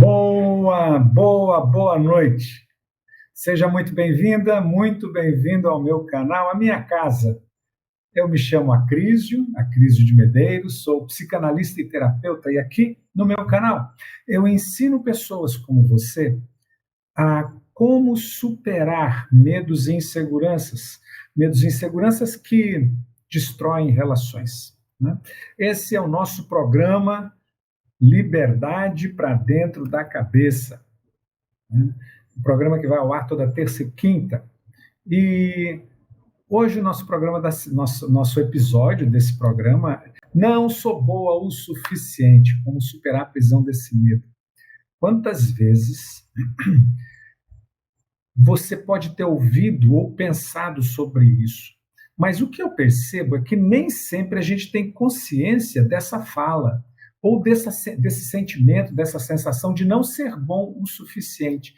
Boa noite. Seja muito bem-vinda, muito bem-vindo ao meu canal, à minha casa. Eu me chamo Acrísio de Medeiros, sou psicanalista e terapeuta, e aqui no meu canal eu ensino pessoas como você a como superar medos e inseguranças que destroem relações, né? Esse é o nosso programa Liberdade para Dentro da Cabeça, né? Um programa que vai ao ar toda terça e quinta. E hoje o nosso programa, nosso episódio desse programa, não sou boa o suficiente, como superar a prisão desse medo. Quantas vezes você pode ter ouvido ou pensado sobre isso? Mas o que eu percebo é que nem sempre a gente tem consciência dessa fala, ou desse sentimento, dessa sensação de não ser bom o suficiente.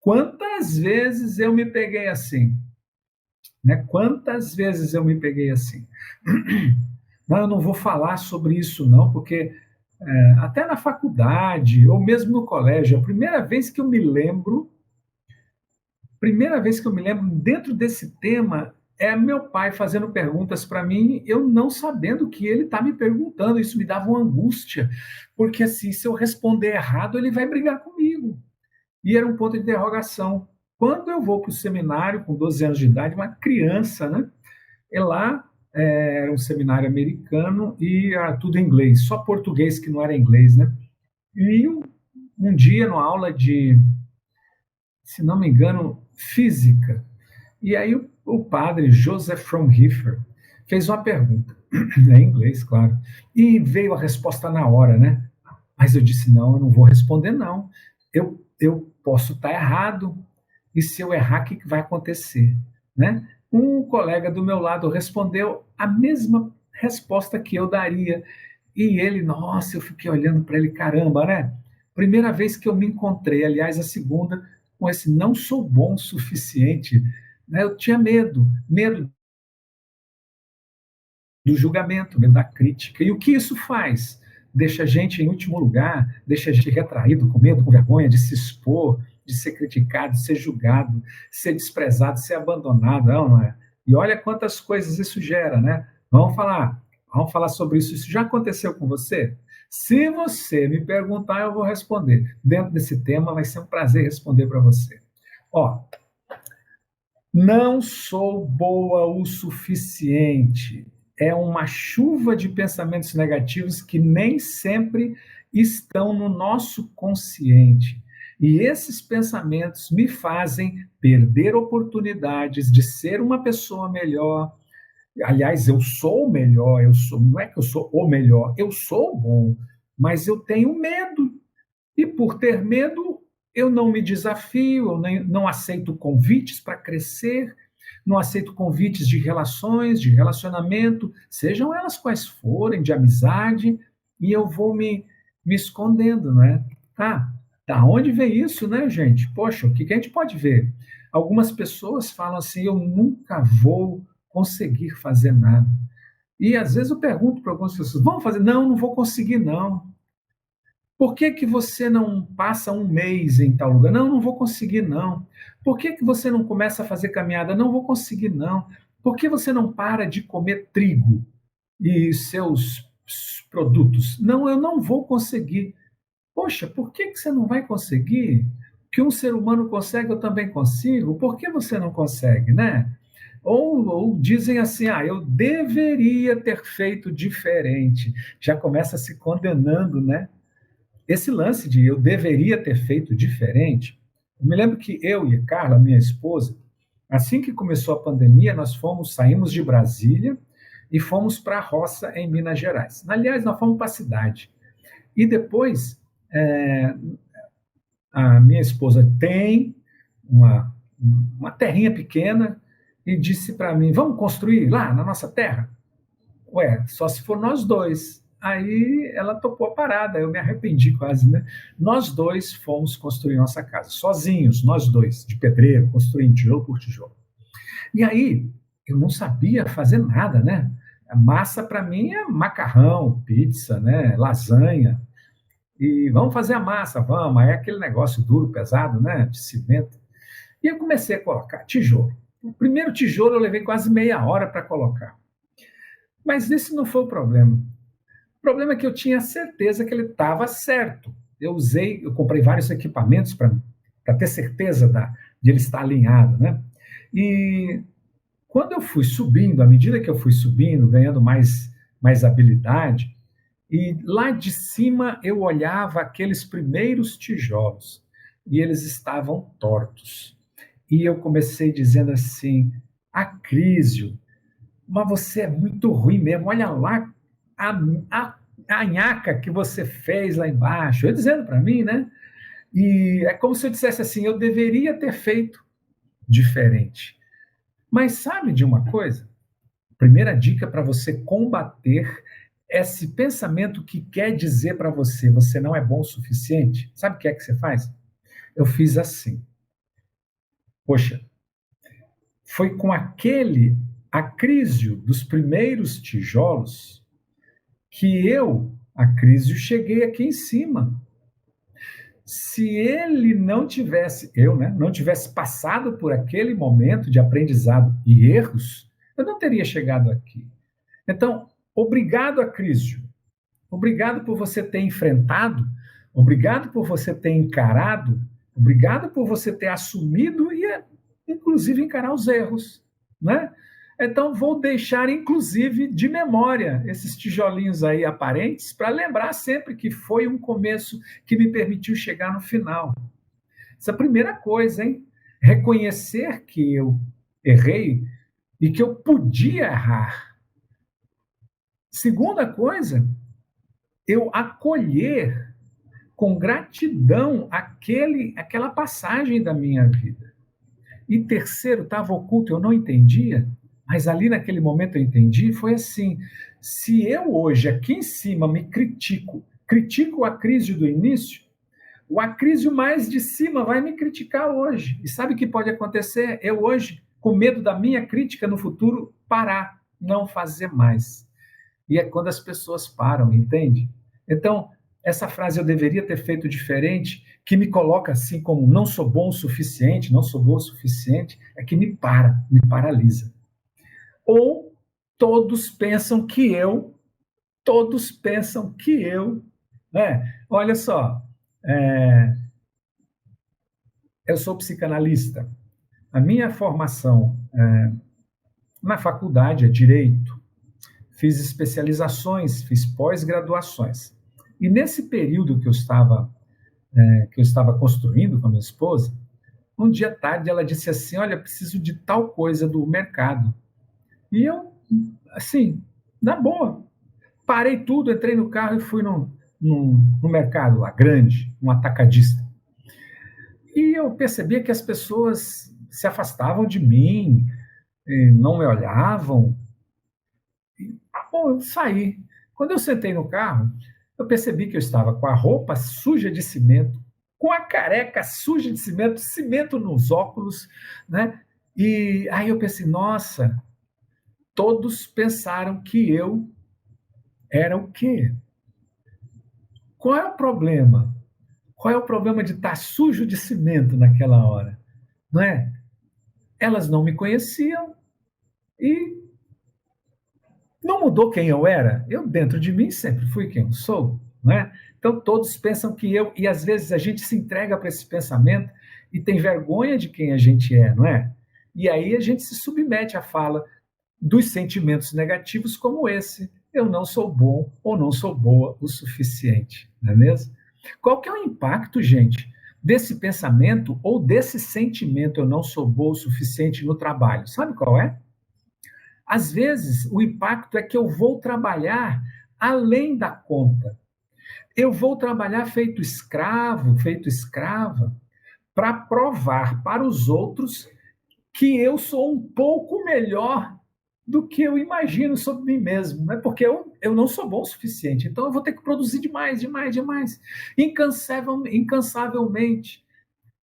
Quantas vezes eu me peguei assim? Né? Quantas vezes eu me peguei assim? Não, eu não vou falar sobre isso, não, porque até na faculdade, ou mesmo no colégio, primeira vez que eu me lembro dentro desse tema, é meu pai fazendo perguntas para mim, eu não sabendo o que ele está me perguntando. Isso me dava uma angústia, porque assim, se eu responder errado, ele vai brigar comigo. E era um ponto de interrogação. Quando eu vou para o seminário, com 12 anos de idade, uma criança, né? E lá era um seminário americano e era tudo em inglês, só português que não era inglês, né? E um dia, numa aula de, se não me engano, física, e aí o padre Joseph Fromhiffer fez uma pergunta, em inglês, claro, e veio a resposta na hora, né? Mas eu disse, não, eu não vou responder, não. Eu posso estar errado, e se eu errar, o que vai acontecer? Né? Um colega do meu lado respondeu a mesma resposta que eu daria. E ele, nossa, eu fiquei olhando para ele, caramba, né? Primeira vez que eu me encontrei, aliás, a segunda, com esse não sou bom o suficiente. Né? Eu tinha medo do julgamento, medo da crítica. E o que isso faz? Deixa a gente em último lugar, deixa a gente retraído, com medo, com vergonha de se expor, de ser criticado, de ser julgado, de ser desprezado, de ser abandonado, não é? E olha quantas coisas isso gera, né? Vamos falar sobre isso. Isso já aconteceu com você? Se você me perguntar, eu vou responder. Dentro desse tema, vai ser um prazer responder para você. Ó, não sou boa o suficiente. É uma chuva de pensamentos negativos que nem sempre estão no nosso consciente. E esses pensamentos me fazem perder oportunidades de ser uma pessoa melhor. Aliás, eu sou o melhor, não é que eu sou o melhor, eu sou bom, mas eu tenho medo. E por ter medo, eu não me desafio, eu não aceito convites para crescer, não aceito convites de relações, de relacionamento, sejam elas quais forem, de amizade, e eu vou me escondendo, né? Tá, da onde vem isso, né, gente? Poxa, o que a gente pode ver? Algumas pessoas falam assim, eu nunca vou conseguir fazer nada. E às vezes eu pergunto para algumas pessoas, vamos fazer? Não, não vou conseguir, não. Por que que você não passa um mês em tal lugar? Não, não vou conseguir, não. Por que que você não começa a fazer caminhada? Não vou conseguir, não. Por que você não para de comer trigo e seus produtos? Não, eu não vou conseguir. Poxa, por que que você não vai conseguir? O que um ser humano consegue, eu também consigo. Por que você não consegue, né? Ou dizem assim, eu deveria ter feito diferente. Já começa se condenando, né? Esse lance de eu deveria ter feito diferente, eu me lembro que eu e a Carla, minha esposa, assim que começou a pandemia, saímos de Brasília e fomos para a roça em Minas Gerais. Aliás, nós fomos para a cidade. E depois, é, a minha esposa tem uma terrinha pequena e disse para mim: vamos construir lá na nossa terra? Ué, só se for nós dois. Aí ela topou a parada, eu me arrependi quase, né? Nós dois fomos construir nossa casa, sozinhos, nós dois, de pedreiro, construindo tijolo por tijolo. E aí, eu não sabia fazer nada, né? A massa para mim é macarrão, pizza, né? Lasanha. E vamos fazer a massa, vamos. Aí é aquele negócio duro, pesado, né? De cimento. E eu comecei a colocar tijolo. O primeiro tijolo eu levei quase meia hora para colocar. Mas esse não foi o problema. O problema é que eu tinha certeza que ele estava certo. Eu comprei vários equipamentos para ter certeza de ele estar alinhado, né? E quando eu fui subindo, à medida que eu fui subindo, ganhando mais habilidade, e lá de cima eu olhava aqueles primeiros tijolos e eles estavam tortos. E eu comecei dizendo assim: Acrísio, mas você é muito ruim mesmo, olha lá a, a, a nhaca que você fez lá embaixo. Eu dizendo para mim, né? E é como se eu dissesse assim: eu deveria ter feito diferente. Mas sabe de uma coisa? Primeira dica para você combater esse pensamento que quer dizer para você não é bom o suficiente. Sabe o que é que você faz? Eu fiz assim. Poxa, foi com aquele acrísio dos primeiros tijolos que eu, acrísio, cheguei aqui em cima. Se ele não tivesse, eu, né, não tivesse passado por aquele momento de aprendizado e erros, eu não teria chegado aqui. Então, obrigado, Acrísio. Obrigado por você ter enfrentado, obrigado por você ter encarado, obrigado por você ter assumido e, inclusive, encarar os erros, né? Então, vou deixar, inclusive, de memória esses tijolinhos aí aparentes para lembrar sempre que foi um começo que me permitiu chegar no final. Essa é a primeira coisa, hein? Reconhecer que eu errei e que eu podia errar. Segunda coisa, eu acolher com gratidão aquela passagem da minha vida. E terceiro, estava oculto, eu não entendia, mas ali naquele momento eu entendi, foi assim: se eu hoje aqui em cima me critico a crise do início, o acrísio mais de cima vai me criticar hoje. E sabe o que pode acontecer? Eu hoje, com medo da minha crítica no futuro, parar, não fazer mais. E é quando as pessoas param, entende? Então, essa frase eu deveria ter feito diferente, que me coloca assim como não sou bom o suficiente, não sou boa o suficiente, é que me paralisa. Ou todos pensam que eu, né? Olha só, é, eu sou psicanalista. A minha formação na faculdade é direito. Fiz especializações, fiz pós-graduações. E nesse período que eu estava construindo com a minha esposa, um dia à tarde ela disse assim: Olha, preciso de tal coisa do mercado. E eu, assim, na boa, parei tudo, entrei no carro e fui no mercado lá, grande, um atacadista. E eu percebia que as pessoas se afastavam de mim, não me olhavam. Bom, eu saí. Quando eu sentei no carro, eu percebi que eu estava com a roupa suja de cimento, com a careca suja de cimento, cimento nos óculos, né? E aí eu pensei: nossa, todos pensaram que eu era o quê? Qual é o problema? Qual é o problema de estar sujo de cimento naquela hora? Não é? Elas não me conheciam e não mudou quem eu era. Eu, dentro de mim, sempre fui quem eu sou. Né? Então, todos pensam que eu, e às vezes a gente se entrega para esse pensamento e tem vergonha de quem a gente é, não é? E aí a gente se submete à fala dos sentimentos negativos como esse: eu não sou bom ou não sou boa o suficiente, não é mesmo? Qual que é o impacto, gente, desse pensamento ou desse sentimento eu não sou boa o suficiente no trabalho? Sabe qual é? Às vezes, o impacto é que eu vou trabalhar além da conta. Eu vou trabalhar feito escravo, feito escrava, para provar para os outros que eu sou um pouco melhor do que eu imagino sobre mim mesmo, né? Porque eu não sou bom o suficiente. Então eu vou ter que produzir demais, demais, demais, incansavelmente.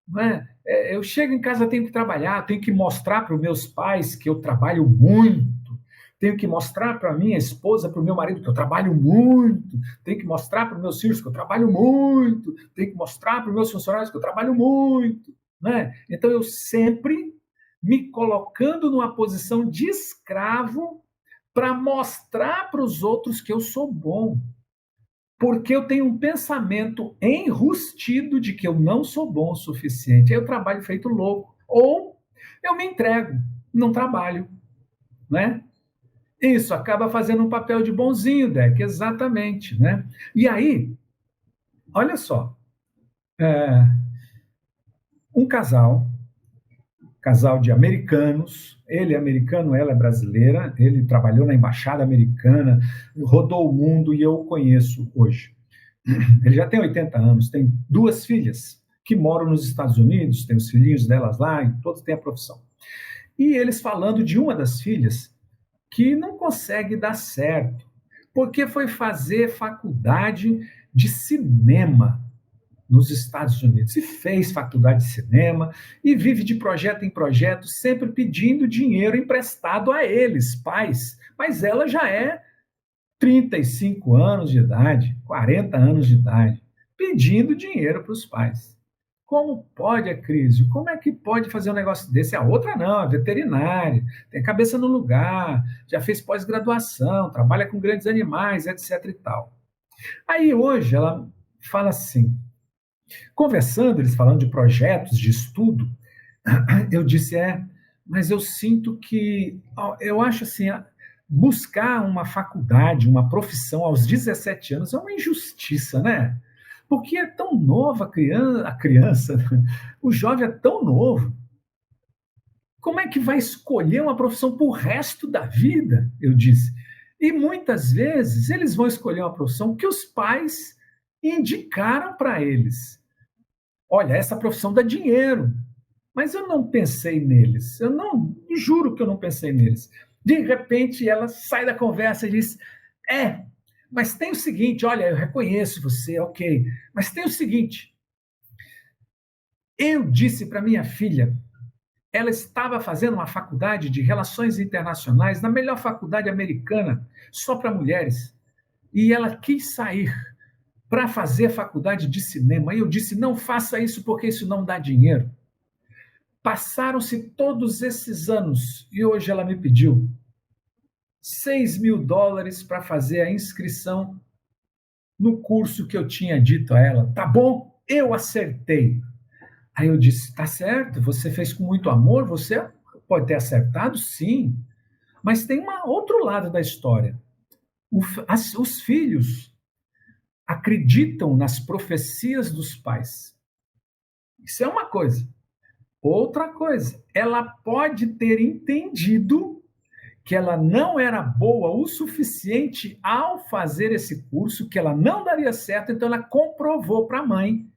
Né? Eu chego em casa, tenho que trabalhar, tenho que mostrar para os meus pais que eu trabalho muito, tenho que mostrar para minha esposa, para o meu marido que eu trabalho muito, tenho que mostrar para os meus filhos que eu trabalho muito, tenho que mostrar para os meus funcionários que eu trabalho muito, né? Então eu sempre me colocando numa posição de escravo para mostrar para os outros que eu sou bom, porque eu tenho um pensamento enrustido de que eu não sou bom o suficiente. Aí eu trabalho feito louco, ou eu me entrego, não trabalho, né? Isso acaba fazendo um papel de bonzinho, Deck, exatamente, né? E aí, olha só, é, um casal de americanos, ele é americano, ela é brasileira, ele trabalhou na embaixada americana, rodou o mundo e eu o conheço hoje. Ele já tem 80 anos, tem duas filhas que moram nos Estados Unidos, tem os filhinhos delas lá, e todos têm a profissão. E eles falando de uma das filhas que não consegue dar certo, porque foi fazer faculdade de cinema nos Estados Unidos. E fez faculdade de cinema e vive de projeto em projeto, sempre pedindo dinheiro emprestado a eles, pais. Mas ela já é 35 anos de idade, 40 anos de idade, pedindo dinheiro para os pais. Como pode a crise? Como é que pode fazer um negócio desse? A outra não, é veterinária, tem a cabeça no lugar, já fez pós-graduação, trabalha com grandes animais, etc e tal. Aí hoje ela fala assim, conversando, eles falando de projetos, de estudo, eu disse, mas eu sinto que, eu acho assim, buscar uma faculdade, uma profissão aos 17 anos é uma injustiça, né? Porque é tão nova a criança, o jovem é tão novo. Como é que vai escolher uma profissão para o resto da vida? Eu disse. E muitas vezes eles vão escolher uma profissão que os pais indicaram para eles. Olha, essa profissão dá dinheiro. Mas eu não pensei neles. Eu não, juro que eu não pensei neles. De repente ela sai da conversa e diz: mas tem o seguinte, olha, eu reconheço você, ok, mas tem o seguinte, eu disse para minha filha, ela estava fazendo uma faculdade de Relações Internacionais, na melhor faculdade americana, só para mulheres, e ela quis sair para fazer faculdade de cinema, e eu disse, não faça isso porque isso não dá dinheiro. Passaram-se todos esses anos, e hoje ela me pediu $6.000 para fazer a inscrição no curso que eu tinha dito a ela. Tá bom, eu acertei. Aí eu disse, tá certo, você fez com muito amor, você pode ter acertado, sim, mas tem um outro lado da história. Os filhos acreditam nas profecias dos pais. Isso é uma coisa. Outra coisa, ela pode ter entendido que ela não era boa o suficiente ao fazer esse curso, que ela não daria certo, então ela comprovou para a mãe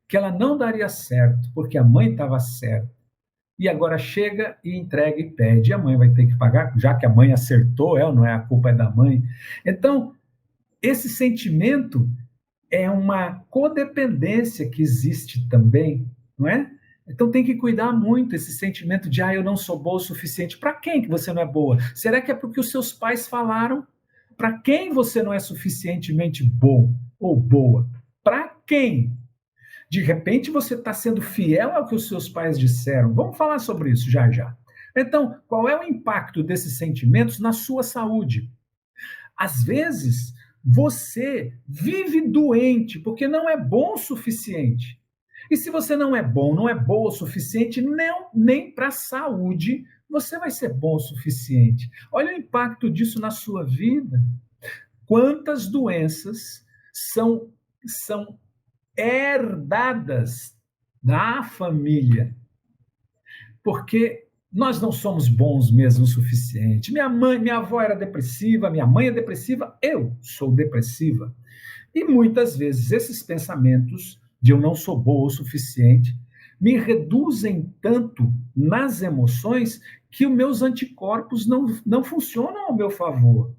que ela não daria certo, porque a mãe estava certa. E agora chega e entrega e pede, e a mãe vai ter que pagar, já que a mãe acertou, não é, a culpa é da mãe. Então, esse sentimento é uma codependência que existe também, não é? Então tem que cuidar muito esse sentimento de eu não sou boa o suficiente. Para quem que você não é boa? Será que é porque os seus pais falaram? Para quem você não é suficientemente bom ou boa? Para quem? De repente você está sendo fiel ao que os seus pais disseram. Vamos falar sobre isso já já. Então, qual é o impacto desses sentimentos na sua saúde? Às vezes, você vive doente porque não é bom o suficiente. E se você não é bom, não é boa o suficiente, nem para a saúde você vai ser bom o suficiente. Olha o impacto disso na sua vida. Quantas doenças são herdadas da família? Porque nós não somos bons mesmo o suficiente. Minha avó era depressiva, minha mãe é depressiva, eu sou depressiva. E muitas vezes esses pensamentos de eu não sou boa o suficiente me reduzem tanto nas emoções que os meus anticorpos não funcionam ao meu favor.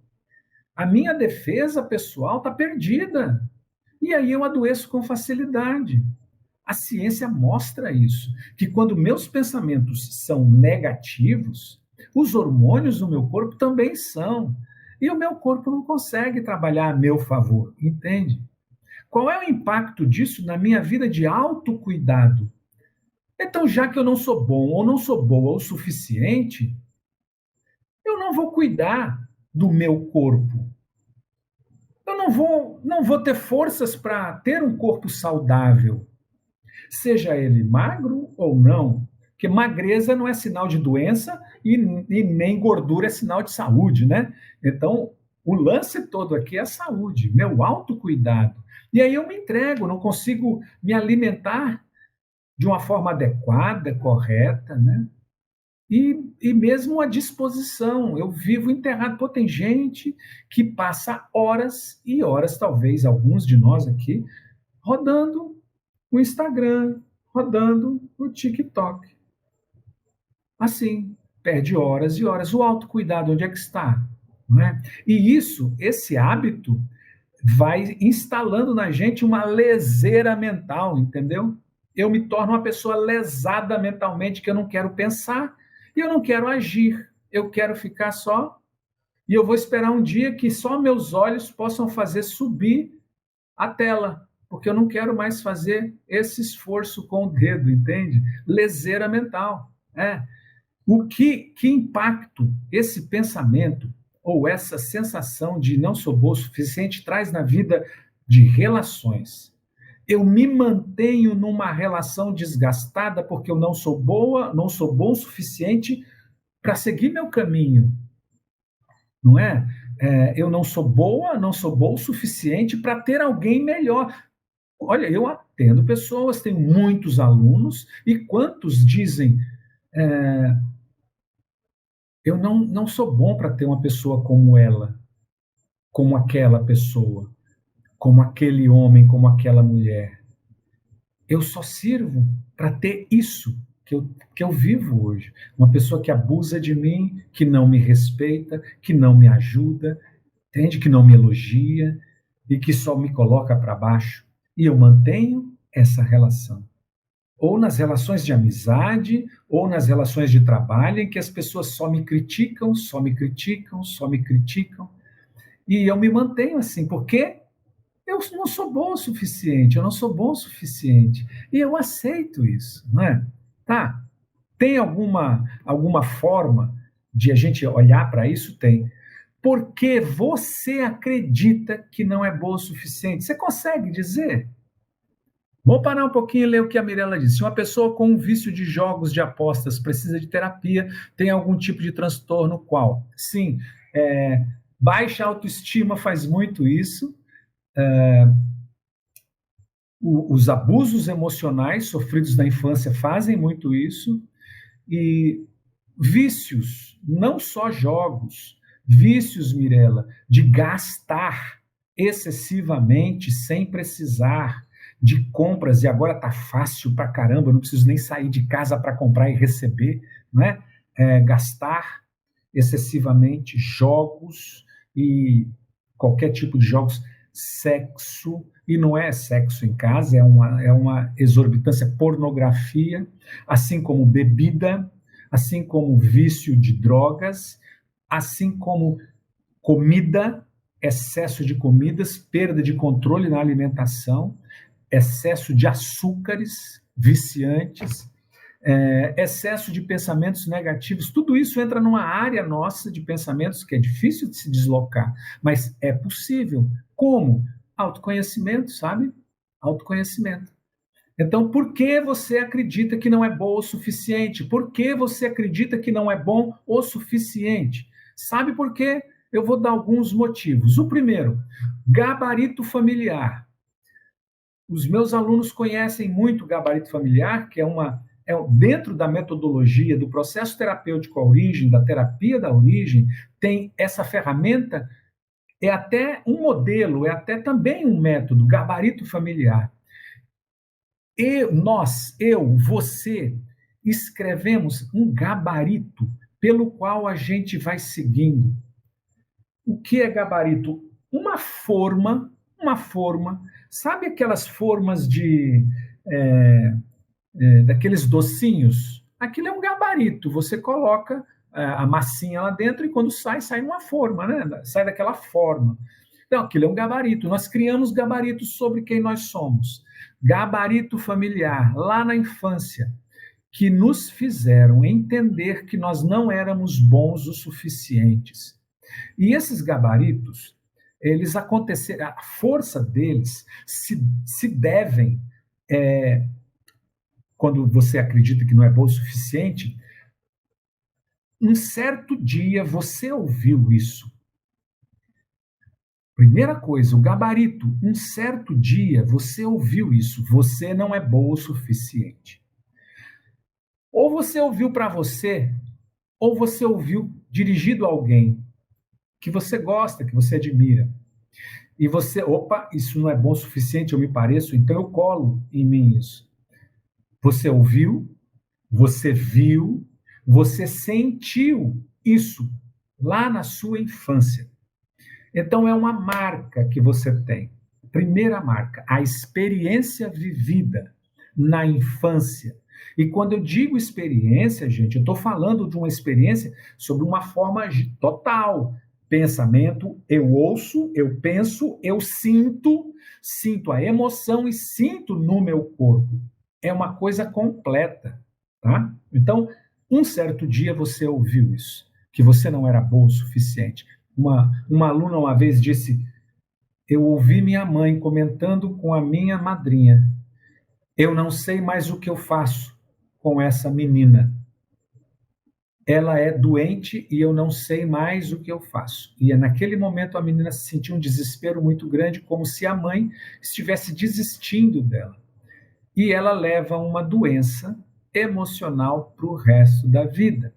A minha defesa pessoal está perdida. E aí eu adoeço com facilidade. A ciência mostra isso, que quando meus pensamentos são negativos, Os hormônios do meu corpo também são. E o meu corpo não consegue trabalhar a meu favor, entende? Qual é o impacto disso na minha vida de autocuidado? Então, já que eu não sou bom ou não sou boa o suficiente, eu não vou cuidar do meu corpo. Eu não vou ter forças para ter um corpo saudável, seja ele magro ou não. Porque magreza não é sinal de doença e nem gordura é sinal de saúde, né? Então, o lance todo aqui é a saúde, meu autocuidado. E aí eu me entrego, não consigo me alimentar de uma forma adequada, correta, né? E mesmo a disposição, eu vivo enterrado. Pô, tem gente que passa horas e horas, talvez alguns de nós aqui, rodando o Instagram, rodando o TikTok. Assim, perde horas e horas. O autocuidado, onde é que está? Não é? E isso, esse hábito, vai instalando na gente uma leseira mental, entendeu? Eu me torno uma pessoa lesada mentalmente, que eu não quero pensar e eu não quero agir. Eu quero ficar só e eu vou esperar um dia que só meus olhos possam fazer subir a tela, porque eu não quero mais fazer esse esforço com o dedo, entende? Leseira mental. É. Que impacto esse pensamento ou essa sensação de não sou bom o suficiente traz na vida de relações? Eu me mantenho numa relação desgastada porque eu não sou boa, não sou bom o suficiente para seguir meu caminho, não é? Eu não sou boa, não sou bom o suficiente para ter alguém melhor. Olha, eu atendo pessoas, tenho muitos alunos, e quantos dizem eu não sou bom para ter uma pessoa como ela, como aquela pessoa, como aquele homem, como aquela mulher. Eu só sirvo para ter isso que eu vivo hoje. Uma pessoa que abusa de mim, que não me respeita, que não me ajuda, entende? Que não me elogia e que só me coloca para baixo. E eu mantenho essa relação. Ou nas relações de amizade, ou nas relações de trabalho, em que as pessoas só me criticam, só me criticam, só me criticam. E eu me mantenho assim, porque eu não sou bom o suficiente, eu não sou bom o suficiente. E eu aceito isso, não é? Tá, tem alguma forma de a gente olhar para isso? Tem. Porque você acredita que não é bom o suficiente. Você consegue dizer? Vou parar um pouquinho e ler o que a Mirella disse. Se uma pessoa com um vício de jogos de apostas precisa de terapia, tem algum tipo de transtorno, qual? Sim, baixa autoestima faz muito isso. Os abusos emocionais sofridos na infância fazem muito isso. E vícios, não só jogos, vícios, Mirella, de gastar excessivamente sem precisar, de compras, e agora tá fácil pra caramba, eu não preciso nem sair de casa para comprar e receber, não é? Gastar excessivamente, jogos e qualquer tipo de jogos, sexo, e não é sexo em casa, é uma exorbitância, pornografia, assim como bebida, assim como vício de drogas, assim como comida, excesso de comidas, perda de controle na alimentação, excesso de açúcares viciantes, excesso de pensamentos negativos. Tudo isso entra numa área nossa de pensamentos que é difícil de se deslocar, mas é possível. Como? Autoconhecimento, sabe? Autoconhecimento. Então, por que você acredita que não é bom o suficiente? Por que você acredita que não é bom o suficiente? Sabe por quê? Eu vou dar alguns motivos. O primeiro, gabarito familiar. Os meus alunos conhecem muito o gabarito familiar, que dentro da metodologia do processo terapêutico à origem, da terapia da origem, tem essa ferramenta, é até um modelo, é até também um método, gabarito familiar. Você, escrevemos um gabarito pelo qual a gente vai seguindo. O que é gabarito? Uma forma, sabe aquelas formas daqueles docinhos? Aquilo é um gabarito, você coloca a massinha lá dentro e quando sai, sai numa forma, né? Sai daquela forma. Então, aquilo é um gabarito. Nós criamos gabaritos sobre quem nós somos. Gabarito familiar, lá na infância, que nos fizeram entender que nós não éramos bons o suficientes. E esses gabaritos, eles aconteceram, a força deles se devem, quando você acredita que não é bom o suficiente, um certo dia você ouviu isso. Primeira coisa, o gabarito, um certo dia você ouviu isso, você não é bom o suficiente. Ou você ouviu para você, ou você ouviu dirigido a alguém que você gosta, que você admira. E você, opa, isso não é bom o suficiente, eu me pareço, então eu colo em mim isso. Você ouviu, você viu, você sentiu isso lá na sua infância. Então é uma marca que você tem. Primeira marca, a experiência vivida na infância. E quando eu digo experiência, gente, eu estou falando de uma experiência sobre uma forma total. Pensamento, eu ouço, eu penso, eu sinto, sinto a emoção e sinto no meu corpo. É uma coisa completa, tá? Então, um certo dia você ouviu isso, que você não era bom o suficiente. Uma aluna uma vez disse: eu ouvi minha mãe comentando com a minha madrinha, eu não sei mais o que eu faço com essa menina. Ela é doente e eu não sei mais o que eu faço. E naquele momento a menina sentiu um desespero muito grande, como se a mãe estivesse desistindo dela. E ela leva uma doença emocional para o resto da vida.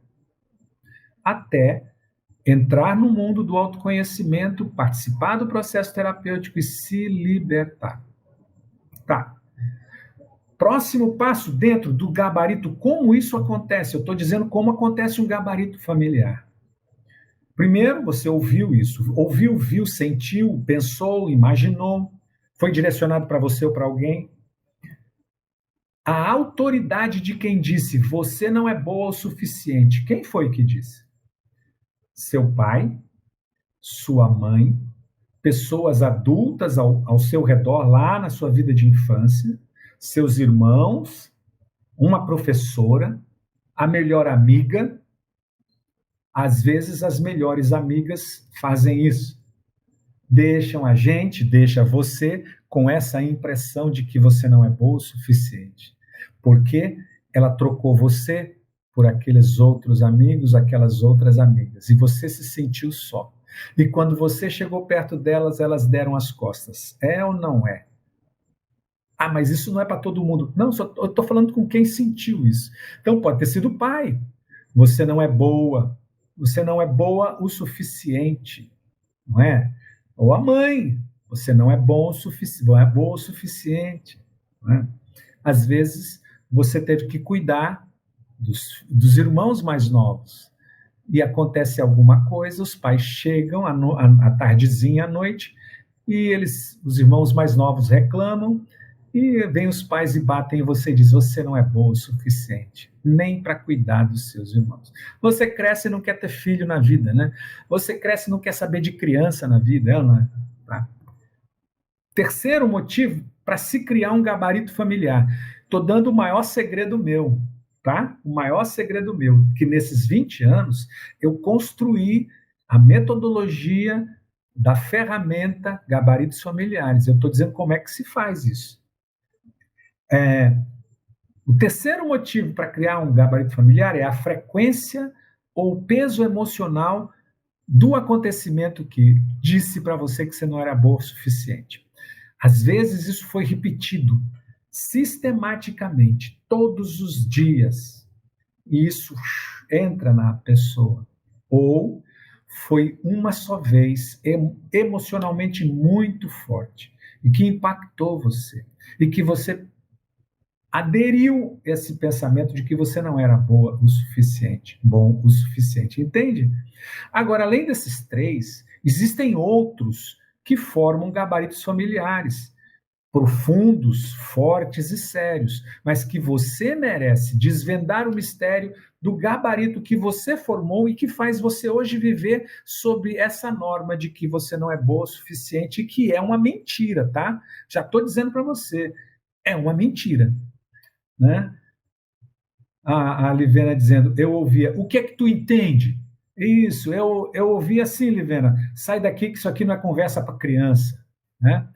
Até entrar no mundo do autoconhecimento, participar do processo terapêutico e se libertar. Tá. Próximo passo dentro do gabarito, como isso acontece? Eu estou dizendo como acontece um gabarito familiar. Primeiro, você ouviu isso. Ouviu, viu, sentiu, pensou, imaginou. Foi direcionado para você ou para alguém. A autoridade de quem disse você não é boa o suficiente. Quem foi que disse? Seu pai, sua mãe, pessoas adultas ao seu redor, lá na sua vida de infância, seus irmãos, uma professora, a melhor amiga. Às vezes, as melhores amigas fazem isso. Deixam a gente, deixa você com essa impressão de que você não é boa o suficiente. Porque ela trocou você por aqueles outros amigos, aquelas outras amigas. E você se sentiu só. E quando você chegou perto delas, elas deram as costas. É ou não é? Ah, mas isso não é para todo mundo. Não, eu estou falando com quem sentiu isso. Então pode ter sido o pai. Você não é boa. Você não é boa o suficiente, não é? Ou a mãe. Você não é bom o suficiente, não é boa o suficiente. Não é? Às vezes você teve que cuidar dos irmãos mais novos. E acontece alguma coisa, os pais chegam à tardezinha, à noite, e os irmãos mais novos reclamam, e vem os pais e batem em você e diz: você não é boa o suficiente, nem para cuidar dos seus irmãos. Você cresce e não quer ter filho na vida, né? Você cresce e não quer saber de criança na vida, não é? Tá? Terceiro motivo para se criar um gabarito familiar. Estou dando o maior segredo meu, tá? O maior segredo meu, que nesses 20 anos eu construí a metodologia da ferramenta gabaritos familiares. Eu estou dizendo como é que se faz isso. O terceiro motivo para criar um gabarito familiar é a frequência ou peso emocional do acontecimento que disse para você que você não era boa o suficiente. Às vezes isso foi repetido sistematicamente, todos os dias, e isso entra na pessoa. Ou foi uma só vez, emocionalmente muito forte, e que impactou você, e que você aderiu a esse pensamento de que você não era boa o suficiente, bom o suficiente, entende? Agora, além desses três, existem outros que formam gabaritos familiares. profundos, fortes e sérios, mas que você merece desvendar o mistério do gabarito que você formou e que faz você hoje viver sob essa norma de que você não é boa o suficiente, e que é uma mentira, tá? Já estou dizendo para você, é uma mentira, né? A Livena dizendo, eu ouvia, o que é que tu entende? Isso, eu ouvi assim, Livena, sai daqui que isso aqui não é conversa para criança, né?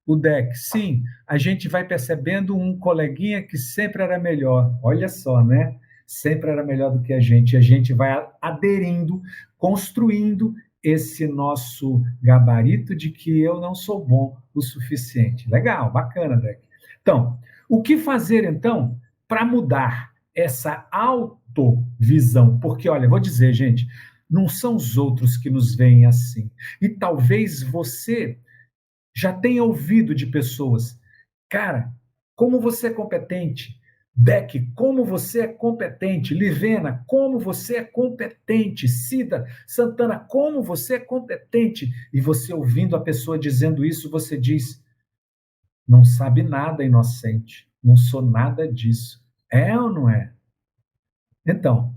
O deck, sim, a gente vai percebendo um coleguinha que sempre era melhor, olha só, né? Sempre era melhor do que a gente vai aderindo, construindo esse nosso gabarito de que eu não sou bom o suficiente. Legal, bacana, deck. Então, o que fazer então para mudar essa autovisão? Porque, olha, vou dizer, gente, não são os outros que nos veem assim. E talvez você já tenha ouvido de pessoas, cara, como você é competente. Beck, como você é competente. Livena, como você é competente. Cida, Santana, como você é competente. E você ouvindo a pessoa dizendo isso, você diz, não sabe nada, inocente. Não sou nada disso. É ou não é? Então,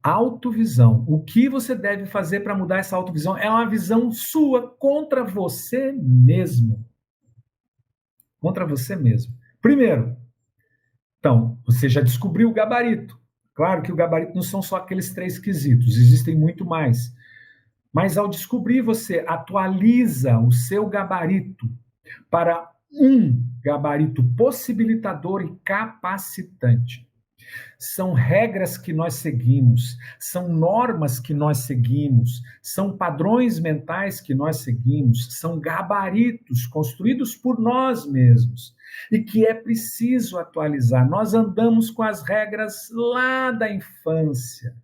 autovisão. O que você deve fazer para mudar essa autovisão? É uma visão sua contra você mesmo. Contra você mesmo. Primeiro, então, você já descobriu o gabarito. Claro que o gabarito não são só aqueles 3 quesitos, existem muito mais. Mas ao descobrir, você atualiza o seu gabarito para um gabarito possibilitador e capacitante. São regras que nós seguimos, são normas que nós seguimos, são padrões mentais que nós seguimos, são gabaritos construídos por nós mesmos e que é preciso atualizar. Nós andamos com as regras lá da infância.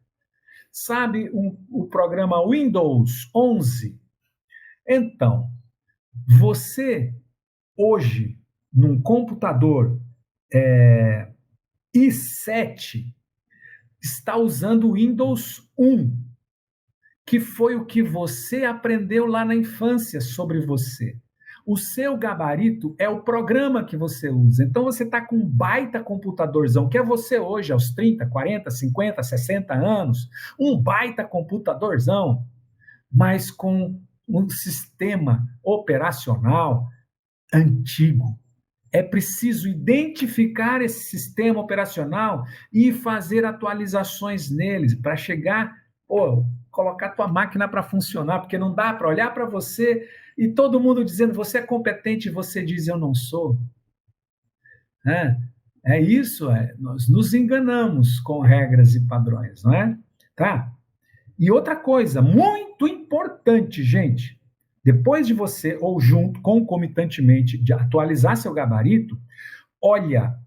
Sabe o programa Windows 11? Então, você hoje, num computador i7, está usando o Windows 1, que foi o que você aprendeu lá na infância sobre você. O seu gabarito é o programa que você usa. Então você está com um baita computadorzão, que é você hoje, aos 30, 40, 50, 60 anos, um baita computadorzão, mas com um sistema operacional antigo. É preciso identificar esse sistema operacional e fazer atualizações neles para chegar, colocar tua máquina para funcionar, porque não dá para olhar para você e todo mundo dizendo você é competente e você diz eu não sou. É isso, nós nos enganamos com regras e padrões, não é? Tá? E outra coisa muito importante, gente, depois de você, ou junto, concomitantemente, de atualizar seu gabarito, olha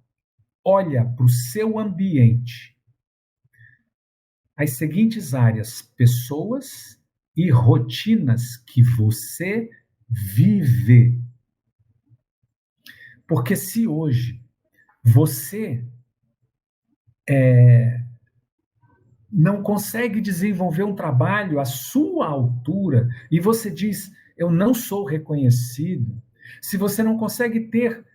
para o seu ambiente. As seguintes áreas: pessoas e rotinas que você vive. Porque se hoje você não consegue desenvolver um trabalho à sua altura e você diz, eu não sou reconhecido, se você não consegue ter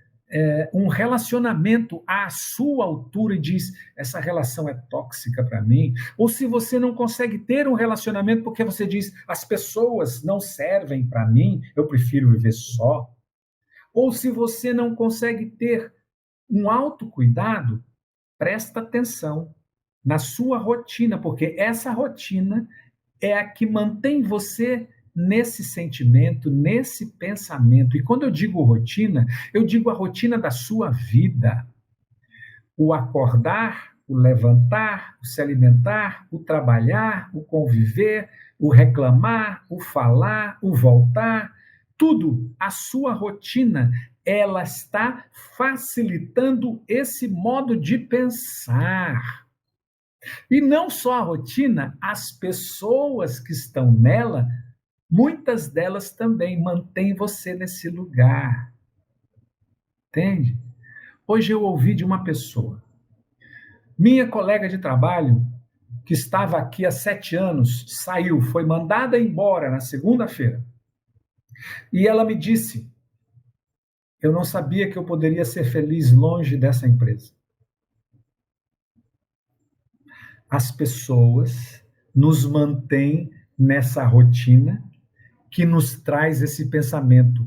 um relacionamento à sua altura e diz, essa relação é tóxica para mim, ou se você não consegue ter um relacionamento porque você diz, as pessoas não servem para mim, eu prefiro viver só, ou se você não consegue ter um autocuidado, presta atenção na sua rotina, porque essa rotina é a que mantém você nesse sentimento, nesse pensamento. E quando eu digo rotina, eu digo a rotina da sua vida. O acordar, o levantar, o se alimentar, o trabalhar, o conviver, o reclamar, o falar, o voltar, tudo, a sua rotina, ela está facilitando esse modo de pensar. E não só a rotina, as pessoas que estão nela, muitas delas também mantêm você nesse lugar. Entende? Hoje eu ouvi de uma pessoa, minha colega de trabalho, que estava aqui há 7 anos, saiu, foi mandada embora na segunda-feira. E ela me disse, Eu não sabia que eu poderia ser feliz longe dessa empresa. As pessoas nos mantêm nessa rotina que nos traz esse pensamento: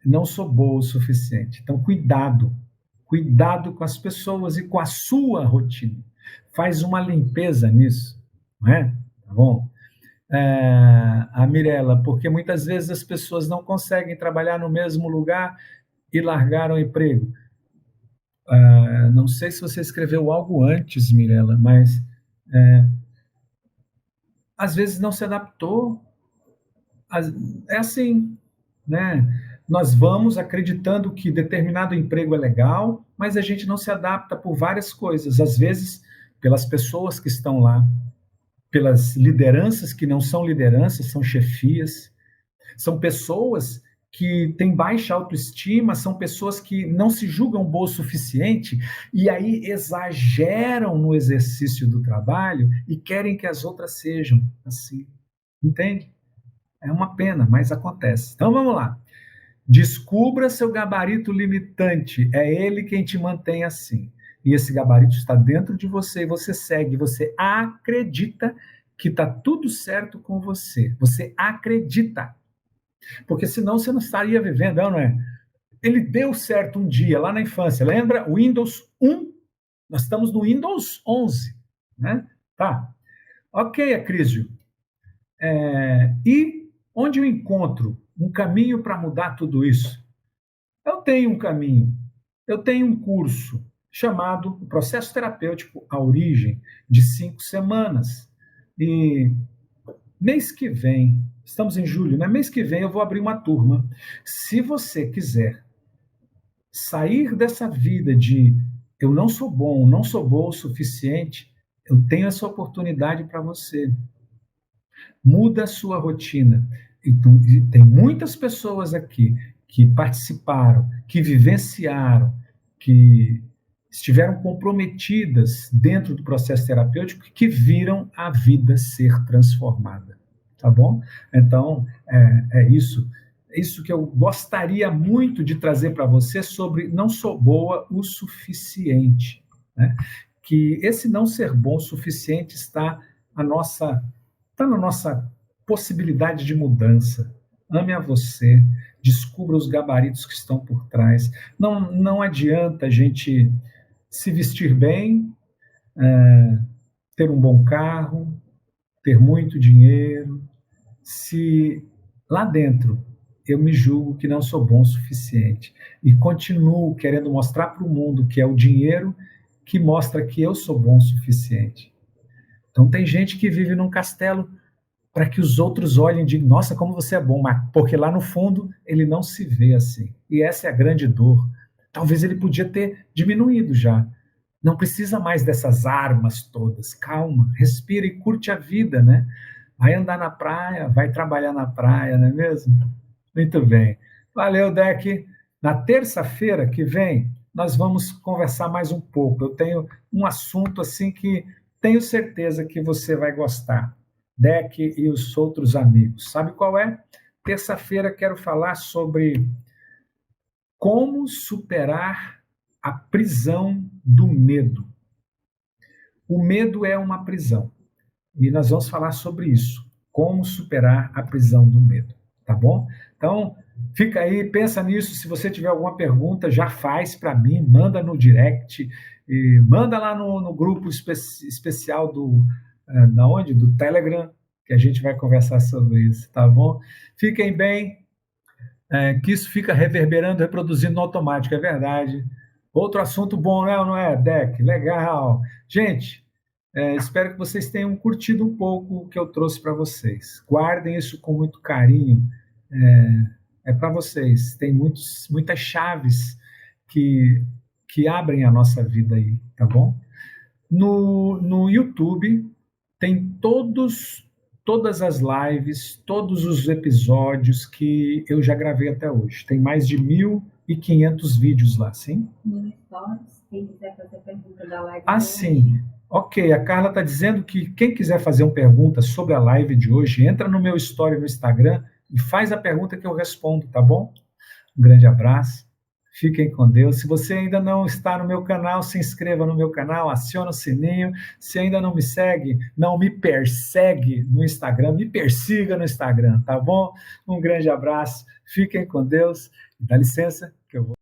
não sou boa o suficiente. Então, cuidado com as pessoas e com a sua rotina. Faz uma limpeza nisso, não é? Tá bom? A Mirella, porque muitas vezes as pessoas não conseguem trabalhar no mesmo lugar e largaram o emprego. Não sei se você escreveu algo antes, Mirella, mas às vezes não se adaptou. É assim, né? Nós vamos acreditando que determinado emprego é legal, mas a gente não se adapta por várias coisas. Às vezes, pelas pessoas que estão lá, pelas lideranças que não são lideranças, são chefias, são pessoas que têm baixa autoestima, são pessoas que não se julgam boa o suficiente e aí exageram no exercício do trabalho e querem que as outras sejam assim. Entende? É uma pena, mas acontece. Então vamos lá. Descubra seu gabarito limitante. É ele quem te mantém assim. E esse gabarito está dentro de você e você segue. Você acredita que está tudo certo com você. Você acredita. Porque senão você não estaria vivendo, não é? Ele deu certo um dia, lá na infância. Lembra? Windows 1? Nós estamos no Windows 11. Né? Tá. Ok, Acrísio. E onde eu encontro um caminho para mudar tudo isso? Eu tenho um caminho. Eu tenho um curso chamado Processo Terapêutico A Origem, de 5 semanas. E mês que vem, estamos em julho, né? Mês que vem eu vou abrir uma turma. Se você quiser sair dessa vida de eu não sou bom, não sou boa o suficiente, eu tenho essa oportunidade para você. Muda a sua rotina. Então, tem muitas pessoas aqui que participaram, que vivenciaram, que estiveram comprometidas dentro do processo terapêutico, que viram a vida ser transformada. Tá bom? Então, é isso. É isso que eu gostaria muito de trazer para você sobre não sou boa o suficiente. Né? Que esse não ser bom o suficiente está na nossa possibilidade de mudança. Ame a você, descubra os gabaritos que estão por trás. Não adianta a gente se vestir bem, ter um bom carro, ter muito dinheiro, se lá dentro eu me julgo que não sou bom o suficiente e continuo querendo mostrar para o mundo que é o dinheiro que mostra que eu sou bom o suficiente. Então tem gente que vive num castelo para que os outros olhem e digam, nossa, como você é bom, mas porque lá no fundo ele não se vê assim. E essa é a grande dor. Talvez ele podia ter diminuído já. Não precisa mais dessas armas todas. Calma, respira e curte a vida, né? Vai andar na praia, vai trabalhar na praia, não é mesmo? Muito bem. Valeu, Deck. Na terça-feira que vem, nós vamos conversar mais um pouco. Eu tenho um assunto assim que tenho certeza que você vai gostar. Deck e os outros amigos. Sabe qual é? Terça-feira quero falar sobre como superar a prisão do medo. O medo é uma prisão. E nós vamos falar sobre isso. Como superar a prisão do medo. Tá bom? Então, fica aí, pensa nisso. Se você tiver alguma pergunta, já faz para mim, manda no direct, manda lá no grupo especial da onde? Do Telegram, que a gente vai conversar sobre isso, tá bom? Fiquem bem, que isso fica reverberando, reproduzindo no automático, é verdade. Outro assunto bom, né, não é, Deck? Legal. Gente, espero que vocês tenham curtido um pouco o que eu trouxe para vocês. Guardem isso com muito carinho. É para vocês. Tem muitas chaves que abrem a nossa vida aí, tá bom? No YouTube tem todas as lives, todos os episódios que eu já gravei até hoje. Tem mais de 1.500 vídeos lá, sim? No Stories, quem quiser fazer pergunta da live. Ah, sim. Ok, a Carla está dizendo que quem quiser fazer uma pergunta sobre a live de hoje, entra no meu story no Instagram e faz a pergunta que eu respondo, tá bom? Um grande abraço. Fiquem com Deus. Se você ainda não está no meu canal, se inscreva no meu canal, aciona o sininho. Se ainda não me segue, não me persegue no Instagram, me persiga no Instagram, tá bom? Um grande abraço. Fiquem com Deus. Dá licença, que eu vou.